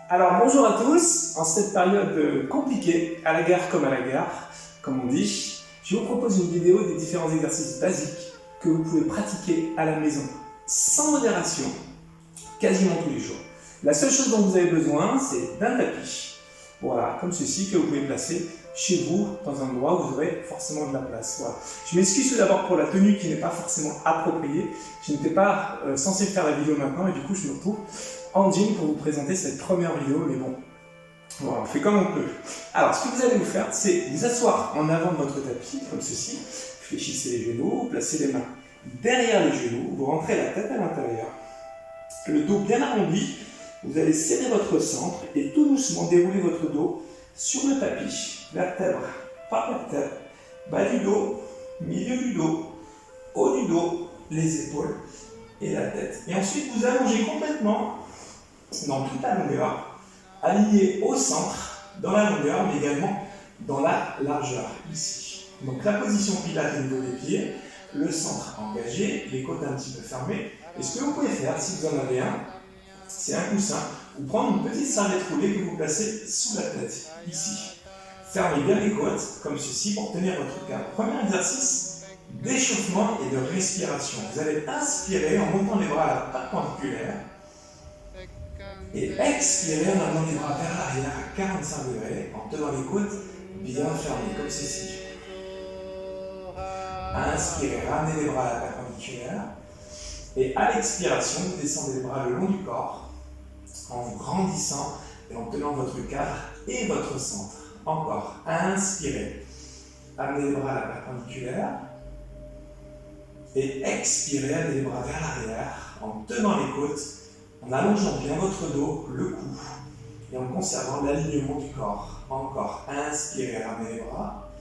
Alors bonjour à tous, en cette période compliquée, à la gare comme à la gare, comme on dit, je vous propose une vidéo des différents exercices basiques que vous pouvez pratiquer à la maison, sans modération, quasiment tous les jours. La seule chose dont vous avez besoin, c'est d'un tapis, voilà, comme ceci, que vous pouvez placer chez vous, dans un endroit où vous aurez forcément de la place. Voilà. Je m'excuse tout d'abord pour la tenue qui n'est pas forcément appropriée, je n'étais pas censé faire la vidéo maintenant et du coup je me retrouve en jean pour vous présenter cette première vidéo, mais bon, voilà, on fait comme on peut. Alors, ce que vous allez vous faire, c'est vous asseoir en avant de votre tapis, comme ceci, fléchissez les genoux, vous placez les mains derrière les genoux, vous rentrez la tête à l'intérieur, le dos bien arrondi, vous allez serrer votre centre et tout doucement dérouler votre dos sur le tapis, vertèbre par vertèbre, bas du dos, milieu du dos, haut du dos, les épaules et la tête. Et ensuite, vous allongez complètement dans toute la longueur, aligné au centre, dans la longueur, mais également dans la largeur, ici. Donc la position pilate au niveau des pieds, le centre engagé, les côtes un petit peu fermées. Et ce que vous pouvez faire, si vous en avez un, c'est un coussin, ou prendre une petite serviette roulée que vous placez sous la tête, ici. Fermez bien les côtes, comme ceci, pour tenir votre cœur. Premier exercice d'échauffement et de respiration. Vous allez inspirer en montant les bras à la perpendiculaire, et expirez en amenant les bras vers l'arrière à 45 degrés, en tenant les côtes bien fermées, comme ceci. Inspirez, ramenez les bras à la perpendiculaire. Et à l'expiration, vous descendez les bras le long du corps, en vous grandissant et en tenant votre cadre et votre centre. Encore, inspirez, amenez les bras à la perpendiculaire. Et expirez, amenez les bras vers l'arrière, en tenant les côtes, en allongeant bien votre dos, le cou, et en conservant l'alignement du corps. Encore, inspirez, ramenez les bras,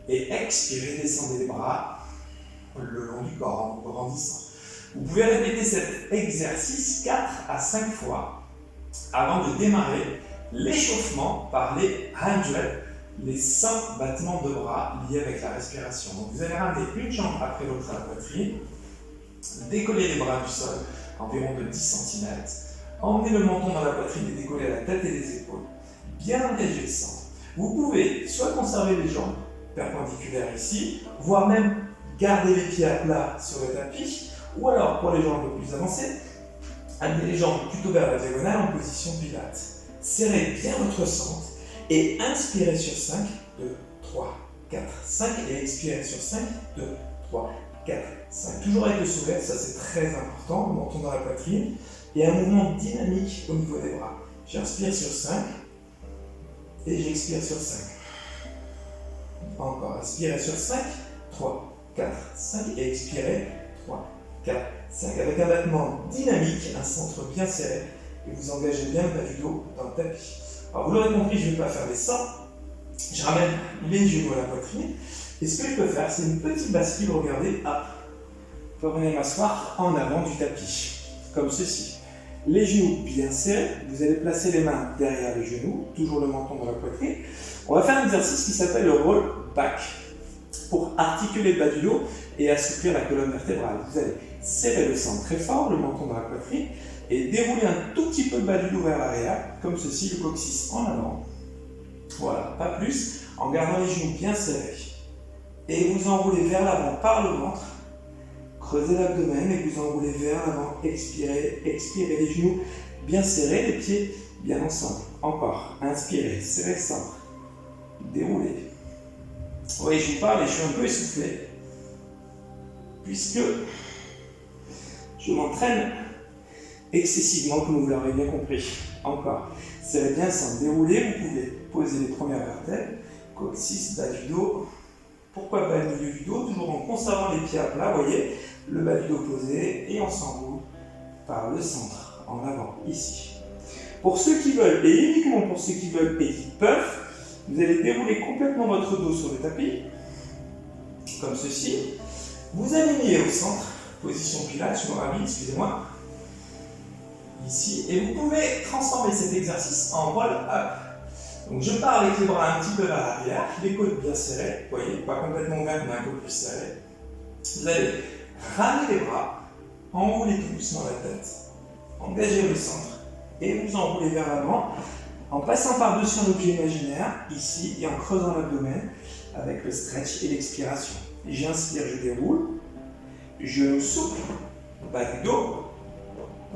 et expirez, descendez les bras le long du corps en vous grandissant. Vous pouvez répéter cet exercice 4 à 5 fois avant de démarrer l'échauffement par les 100, les 100 battements de bras liés avec la respiration. Donc vous allez ramener une jambe après l'autre à la poitrine, décoller les bras du sol, environ de 10 cm. Emmenez le menton dans la poitrine et décoller la tête et les épaules. Bien engager le centre. Vous pouvez soit conserver les jambes perpendiculaires ici, voire même garder les pieds à plat sur le tapis, ou alors pour les jambes un peu plus avancées, amener les jambes plutôt vers la diagonale en position pilate. Serrez bien votre centre et inspirez sur 5, 2, 3, 4, 5 et expirez sur 5, 2, 3, 4, 5. Toujours avec le sourire, ça c'est très important, le menton dans la poitrine, et un mouvement dynamique au niveau des bras. J'inspire sur 5 et j'expire sur 5. Encore, inspirez sur 5, 3, 4, 5 et expirez, 3, 4, 5. Avec un battement dynamique, un centre bien serré, et vous engagez bien le bas du dos dans le tapis. Alors vous l'aurez compris, je ne vais pas faire les 100. Je ramène les genoux à la poitrine. Et ce que je peux faire, c'est une petite bascule, regardez, hop. Je peux venir m'asseoir en avant du tapis, comme ceci. Les genoux bien serrés, vous allez placer les mains derrière les genoux, toujours le menton dans la poitrine. On va faire un exercice qui s'appelle le roll back, pour articuler le bas du dos et assouplir la colonne vertébrale. Vous allez serrer le centre très fort, le menton dans la poitrine, et dérouler un tout petit peu le bas du dos vers l'arrière, comme ceci, le coccyx en avant. Voilà, pas plus, en gardant les genoux bien serrés. Et vous enroulez vers l'avant par le ventre, creusez l'abdomen et vous enroulez vers l'avant, expirez, expirez les genoux bien serrés, les pieds bien ensemble. Encore, inspirez, serrez le centre, déroulez. Oui, je vous parle et je suis un peu essoufflé, puisque je m'entraîne excessivement, comme vous l'aurez bien compris. Encore, serrez bien sans dérouler, vous pouvez poser les premières vertèbres, coccyx, bas du dos. Pourquoi pas le milieu du dos, toujours en conservant les pieds à plat, vous voyez, le bas du dos posé, et on s'enroule par le centre, en avant, ici. Pour ceux qui veulent, et uniquement pour ceux qui veulent et qui peuvent, vous allez dérouler complètement votre dos sur le tapis, comme ceci. Vous alignez au centre, position pilate, je me rhabille, excusez-moi, ici, et vous pouvez transformer cet exercice en roll-up. Donc je pars avec les bras un petit peu vers l'arrière, les côtes bien serrées, vous voyez, pas complètement ouvertes mais un peu plus serrées. Vous allez Ramenez les bras, enroulez tout doucement la tête, engagez le centre et vous enroulez vers l'avant en passant par-dessus un objet imaginaire, ici, et en creusant l'abdomen avec le stretch et l'expiration. J'inspire, je déroule, je souple, bas du dos,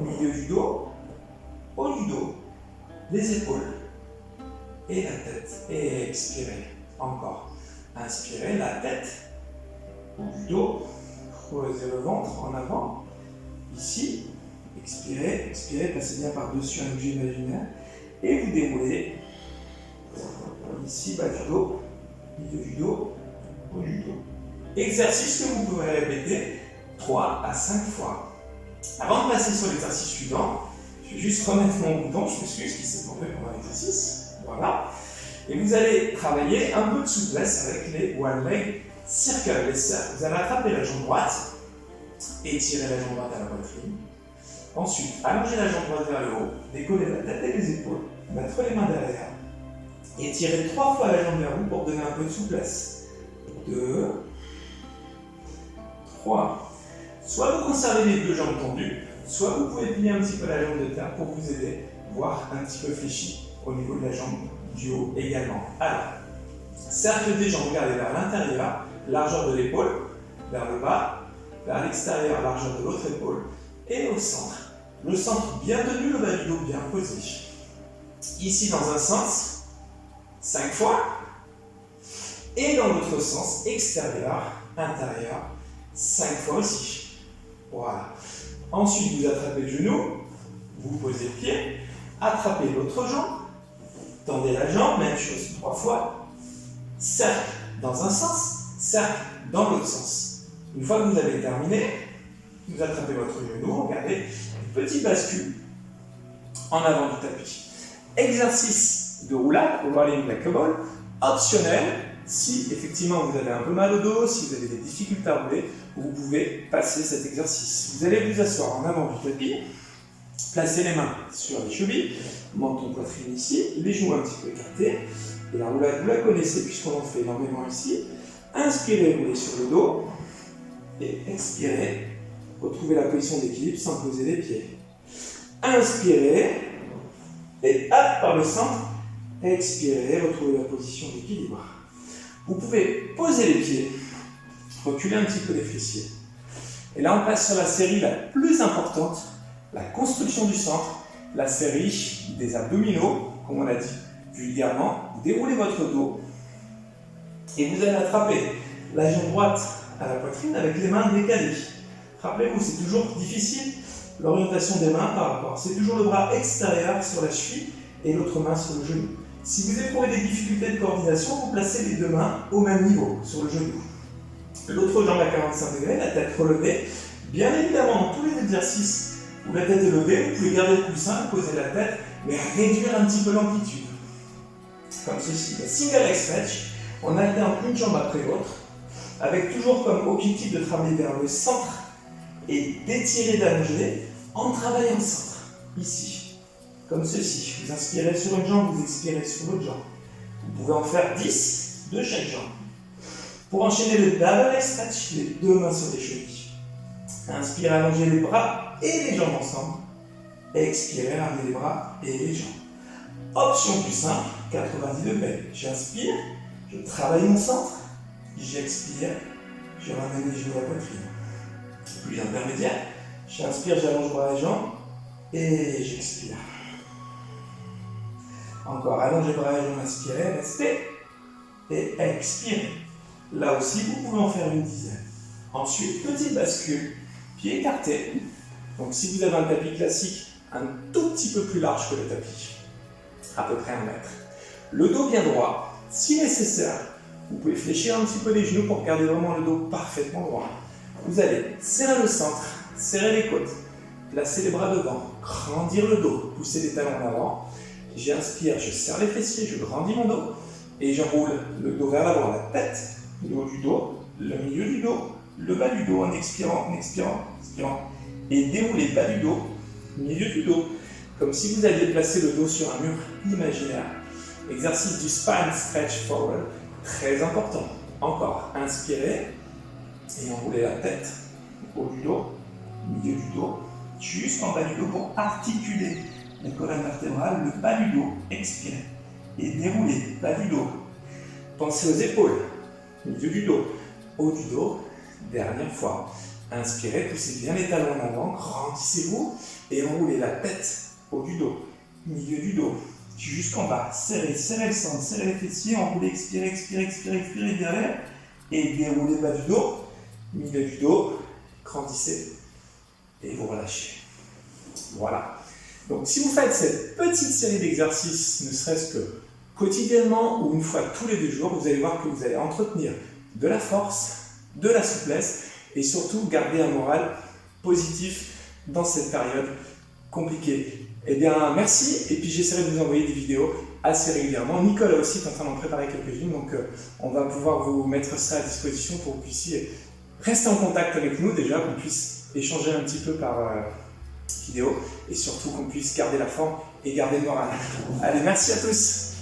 milieu du dos, haut du dos, les épaules et la tête. Et expirez, encore. Inspirez, la tête, haut du dos, creusez le ventre en avant, ici, expirez, expirez, passez bien par-dessus un objet imaginaire, et vous déroulez, ici, bas du dos, milieu du dos, haut du dos. Exercice que vous pouvez répéter 3 à 5 fois. Avant de passer sur l'exercice suivant, je vais juste remettre mon bouton, je m'excuse qui s'est tombé pendant l'exercice, voilà. Et vous allez travailler un peu de souplesse avec les one leg circles, les cercles. Vous allez attraper la jambe droite, étirer la jambe droite à la poitrine. Ensuite, allonger la jambe droite vers le haut, décoller la tête et les épaules, mettre les mains derrière. Étirer 3 fois la jambe vers vous pour donner un peu de souplesse. 2, 3. Soit vous conservez les deux jambes tendues, soit vous pouvez plier un petit peu la jambe de terre pour vous aider, voire un petit peu fléchi au niveau de la jambe du haut également. Alors, cercle des jambes, regardez vers l'intérieur, largeur de l'épaule, vers le bas, vers l'extérieur, largeur de l'autre épaule, et au centre. Le centre bien tenu, le bas du dos bien posé. Ici dans un sens, 5 fois, et dans l'autre sens, extérieur, intérieur, 5 fois aussi. Voilà. Ensuite, vous attrapez le genou, vous posez le pied, attrapez l'autre jambe, tendez la jambe, même chose 3 fois, cercle dans un sens, cercle dans l'autre sens. Une fois que vous avez terminé, vous attrapez votre genou, regardez, petit bascule en avant du tapis. Exercice de roulade, rolling like a ball, optionnel. Si effectivement vous avez un peu mal au dos, si vous avez des difficultés à rouler, vous pouvez passer cet exercice. Vous allez vous asseoir en avant du tapis, placer les mains sur les chevilles, menton poitrine ici, les genoux un petit peu écartés. Et la roulade, vous la connaissez puisqu'on en fait énormément ici. Inspirez, roulez sur le dos. Et expirez, retrouvez la position d'équilibre sans poser les pieds. Inspirez, et hop par le centre. Expirez, retrouvez la position d'équilibre. Vous pouvez poser les pieds, reculer un petit peu les fessiers. Et là, on passe sur la série la plus importante, la construction du centre, la série des abdominaux, comme on l'a dit vulgairement. Vous déroulez votre dos et vous allez attraper la jambe droite à la poitrine avec les mains décalées. Rappelez-vous, c'est toujours difficile l'orientation des mains par rapport. C'est toujours le bras extérieur sur la cheville et l'autre main sur le genou. Si vous éprouvez des difficultés de coordination, vous placez les deux mains au même niveau, sur le genou. L'autre jambe à 45 degrés, la tête relevée. Bien évidemment, dans tous les exercices où la tête est levée, vous pouvez garder le coussin, poser la tête, mais réduire un petit peu l'amplitude. Comme ceci. Le single leg stretch, on alterne une jambe après l'autre, avec toujours comme objectif de travailler vers le centre et d'étirer, d'allonger, en travaillant le centre. Ici. Comme ceci. Vous inspirez sur une jambe, vous expirez sur l'autre jambe. Vous pouvez en faire 10 de chaque jambe. Pour enchaîner le double leg stretch, les deux mains sur les chevilles. Inspirez, allongez les bras et les jambes ensemble. Expirez, ramenez les bras et les jambes. Option plus simple, 90 degrés. J'inspire, je travaille mon centre. J'expire, je ramène les genoux à la poitrine. Plus intermédiaire, j'inspire, j'allonge bras et jambes. Et j'expire. Encore, allongez bras et jambes, inspirez, restez. Et expirez. Là aussi, vous pouvez en faire une dizaine. Ensuite, petite bascule, pied écarté. Donc si vous avez un tapis classique, un tout petit peu plus large que le tapis, à peu près 1 mètre. Le dos bien droit, si nécessaire, vous pouvez fléchir un petit peu les genoux pour garder vraiment le dos parfaitement droit. Vous allez serrer le centre, serrer les côtes, placer les bras devant, grandir le dos, pousser les talons en avant. J'inspire, je serre les fessiers, je grandis mon dos et je roule le dos vers l'avant, la tête, le haut du dos, le milieu du dos, le bas du dos en expirant, en expirant, expirant. Et déroulez bas du dos, milieu du dos, comme si vous alliez placer le dos sur un mur imaginaire. Exercice du spine stretch forward, très important. Encore, inspirez et enroulez la tête. haut du dos, milieu du dos, jusqu'en bas du dos pour articuler la colonne vertébrale, le bas du dos, expirez. Et déroulez, bas du dos. Pensez aux épaules, milieu du dos, haut du dos, dernière fois. Inspirez, poussez bien les talons en avant, grandissez-vous et enroulez la tête, haut du dos, milieu du dos, jusqu'en bas. Serrez, serrez le centre, serrez les fessiers, enroulez, expirez, expirez, expirez, expirez derrière. Et déroulez bas du dos, milieu du dos, grandissez et vous relâchez. Voilà. Donc si vous faites cette petite série d'exercices, ne serait-ce que quotidiennement ou une fois tous les 2 jours, vous allez voir que vous allez entretenir de la force, de la souplesse et surtout garder un moral positif dans cette période compliquée. Eh bien merci, et puis j'essaierai de vous envoyer des vidéos assez régulièrement. Nicolas aussi est en train d'en préparer quelques-unes, donc on va pouvoir vous mettre ça à disposition pour que vous puissiez rester en contact avec nous déjà, qu'on puisse échanger un petit peu par vidéo et surtout qu'on puisse garder la forme et garder le moral. Allez, merci à tous!